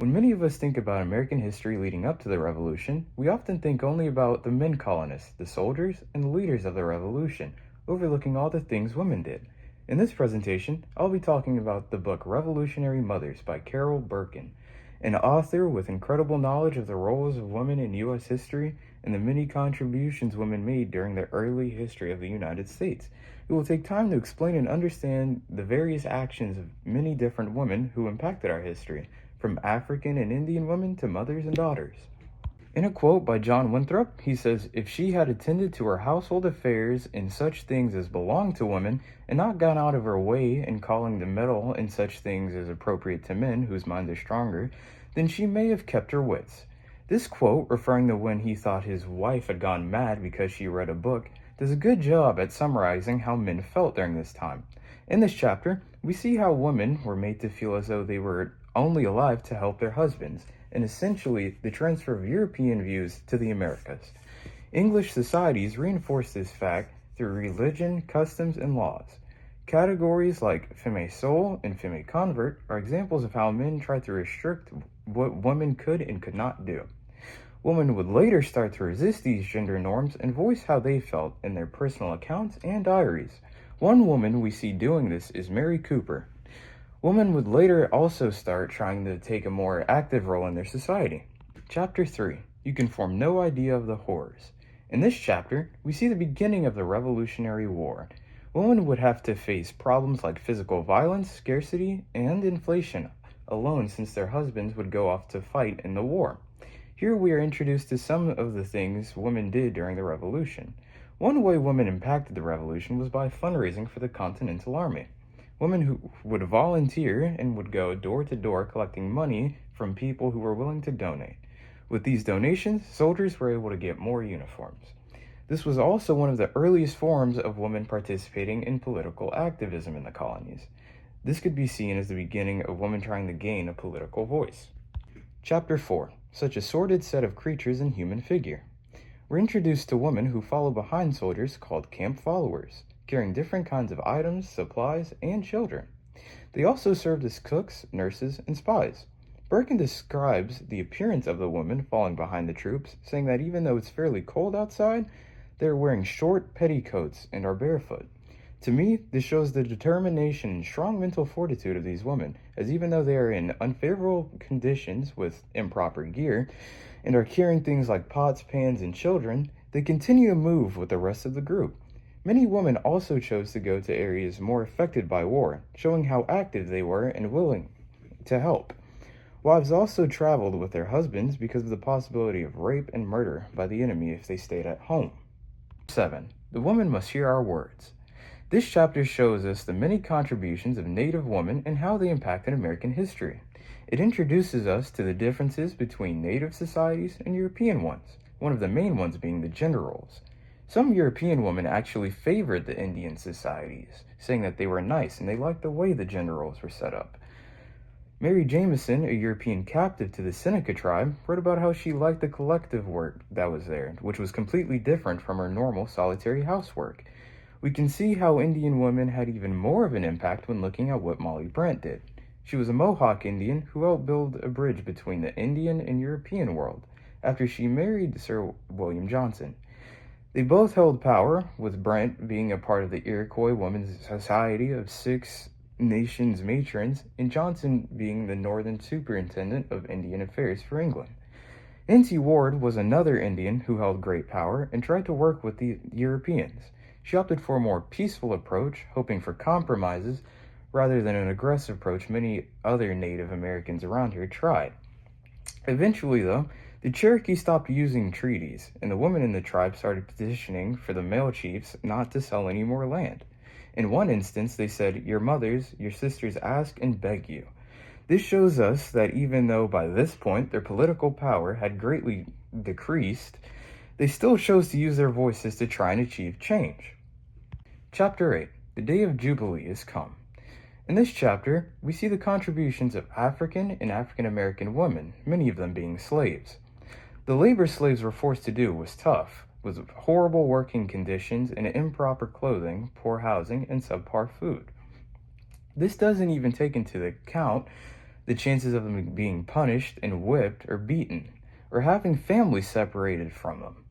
When many of us think about American history leading up to the Revolution, we often think only about the men colonists, the soldiers, and the leaders of the Revolution, overlooking all the things women did. In this presentation, I'll be talking about the book Revolutionary Mothers by Carol Berkin, an author with incredible knowledge of the roles of women in U.S. history and the many contributions women made during the early history of the United States. It will take time to explain and understand the various actions of many different women who impacted our history, from African and Indian women to mothers and daughters. In a quote by John Winthrop, he says, "If she had attended to her household affairs in such things as belong to women, and not gone out of her way in calling the meddle in such things as appropriate to men whose minds are stronger, then she may have kept her wits." This quote, referring to when he thought his wife had gone mad because she read a book, does a good job at summarizing how men felt during this time. In this chapter, we see how women were made to feel as though they were only alive to help their husbands, and essentially the transfer of European views to the Americas. English societies reinforce this fact through religion, customs, and laws. Categories like femme sole and femme convert are examples of how men tried to restrict what women could and could not do. Women would later start to resist these gender norms and voice how they felt in their personal accounts and diaries. One woman we see doing this is Mary Cooper. Women would later also start trying to take a more active role in their society. Chapter 3. You can form no idea of the horrors. In this chapter, we see the beginning of the Revolutionary War. Women would have to face problems like physical violence, scarcity, and inflation alone, since their husbands would go off to fight in the war. Here we are introduced to some of the things women did during the Revolution. One way women impacted the Revolution was by fundraising for the Continental Army. Women who would volunteer and would go door to door collecting money from people who were willing to donate. With these donations, soldiers were able to get more uniforms. This was also one of the earliest forms of women participating in political activism in the colonies. This could be seen as the beginning of women trying to gain a political voice. Chapter 4. Such a sordid set of creatures in human figure. We're introduced to women who follow behind soldiers called camp followers, carrying different kinds of items, supplies, and children. They also served as cooks, nurses, and spies. Berkin describes the appearance of the women following behind the troops, saying that even though it's fairly cold outside, they're wearing short petticoats and are barefoot. To me, this shows the determination and strong mental fortitude of these women, as even though they are in unfavorable conditions with improper gear, and are carrying things like pots, pans, and children, they continue to move with the rest of the group. Many women also chose to go to areas more affected by war, showing how active they were and willing to help. Wives also traveled with their husbands because of the possibility of rape and murder by the enemy if they stayed at home. 7. The woman must hear our words. This chapter shows us the many contributions of Native women and how they impacted American history. It introduces us to the differences between Native societies and European ones, one of the main ones being the gender roles. Some European women actually favored the Indian societies, saying that they were nice and they liked the way the gender roles were set up. Mary Jameson, a European captive to the Seneca tribe, wrote about how she liked the collective work that was there, which was completely different from her normal solitary housework. We can see how Indian women had even more of an impact when looking at what Molly Brant did. She was a Mohawk Indian who helped build a bridge between the Indian and European world after she married Sir William Johnson. They both held power, with Brant being a part of the Iroquois Women's Society of Six Nations matrons, and Johnson being the Northern Superintendent of Indian Affairs for England. N.T. Ward was another Indian who held great power and tried to work with the Europeans. She opted for a more peaceful approach, hoping for compromises, rather than an aggressive approach many other Native Americans around here tried. Eventually, though, the Cherokee stopped using treaties, and the women in the tribe started petitioning for the male chiefs not to sell any more land. In one instance, they said, "Your mothers, your sisters ask and beg you." This shows us that even though by this point their political power had greatly decreased, they still chose to use their voices to try and achieve change. Chapter 8. The Day of Jubilee is come. In this chapter, we see the contributions of African and African American women, many of them being slaves. The labor slaves were forced to do was tough, with horrible working conditions and improper clothing, poor housing, and subpar food. This doesn't even take into account the chances of them being punished and whipped or beaten, or having families separated from them.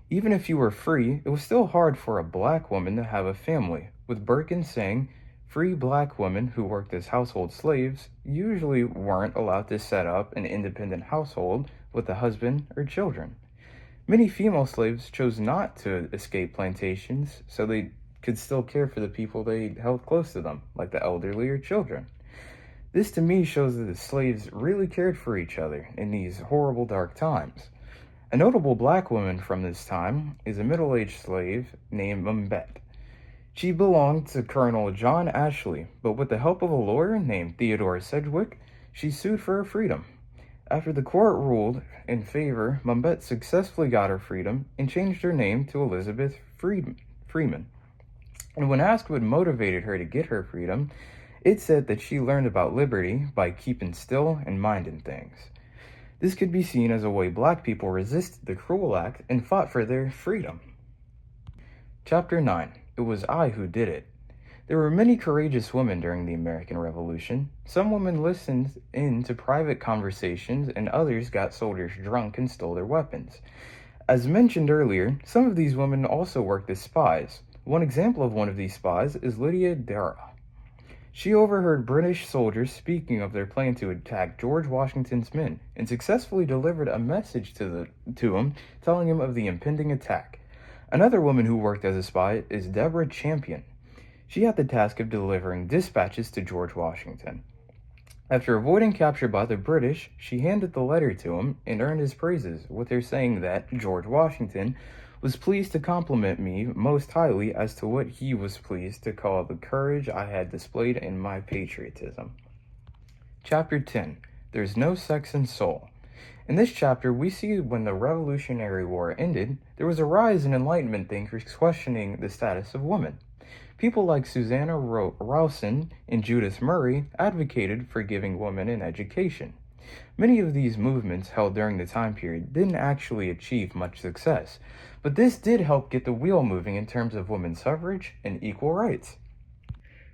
Even if you were free, it was still hard for a black woman to have a family, with Birkin saying free black women who worked as household slaves usually weren't allowed to set up an independent household with a husband or children. Many female slaves chose not to escape plantations so they could still care for the people they held close to them, like the elderly or children. This to me shows that the slaves really cared for each other in these horrible dark times. A notable black woman from this time is a middle-aged slave named Mumbet. She belonged to Colonel John Ashley, but with the help of a lawyer named Theodore Sedgwick, she sued for her freedom. After the court ruled in favor, Mumbet successfully got her freedom and changed her name to Elizabeth Freeman. And when asked what motivated her to get her freedom, it said that she learned about liberty by keeping still and minding things. This could be seen as a way black people resisted the cruel act and fought for their freedom. Chapter 9. It was I who did it. There were many courageous women during the American Revolution. Some women listened in to private conversations, and others got soldiers drunk and stole their weapons. As mentioned earlier, some of these women also worked as spies. One example of one of these spies is Lydia Darragh. She overheard British soldiers speaking of their plan to attack George Washington's men and successfully delivered a message to him telling him of the impending attack. Another woman who worked as a spy is Deborah Champion. She had the task of delivering dispatches to George Washington. After avoiding capture by the British, she handed the letter to him and earned his praises, with her saying that George Washington was pleased to compliment me most highly as to what he was pleased to call the courage I had displayed in my patriotism. Chapter 10. There's no sex in soul. In this chapter, we see when the Revolutionary War ended, there was a rise in Enlightenment thinkers questioning the status of women. People like Susanna Rowson and Judith Murray advocated for giving women an education. Many of these movements held during the time period didn't actually achieve much success, but this did help get the wheel moving in terms of women's suffrage and equal rights.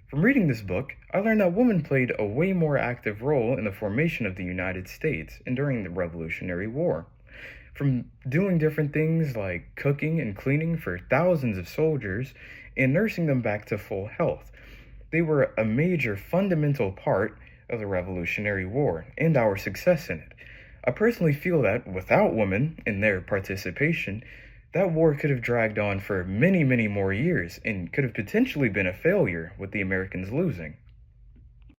From reading this book, I learned that women played a way more active role in the formation of the United States and during the Revolutionary War. From doing different things like cooking and cleaning for thousands of soldiers and nursing them back to full health, they were a major fundamental part of the Revolutionary War and our success in it. I personally feel that without women and their participation, that war could have dragged on for many, many more years and could have potentially been a failure with the Americans losing.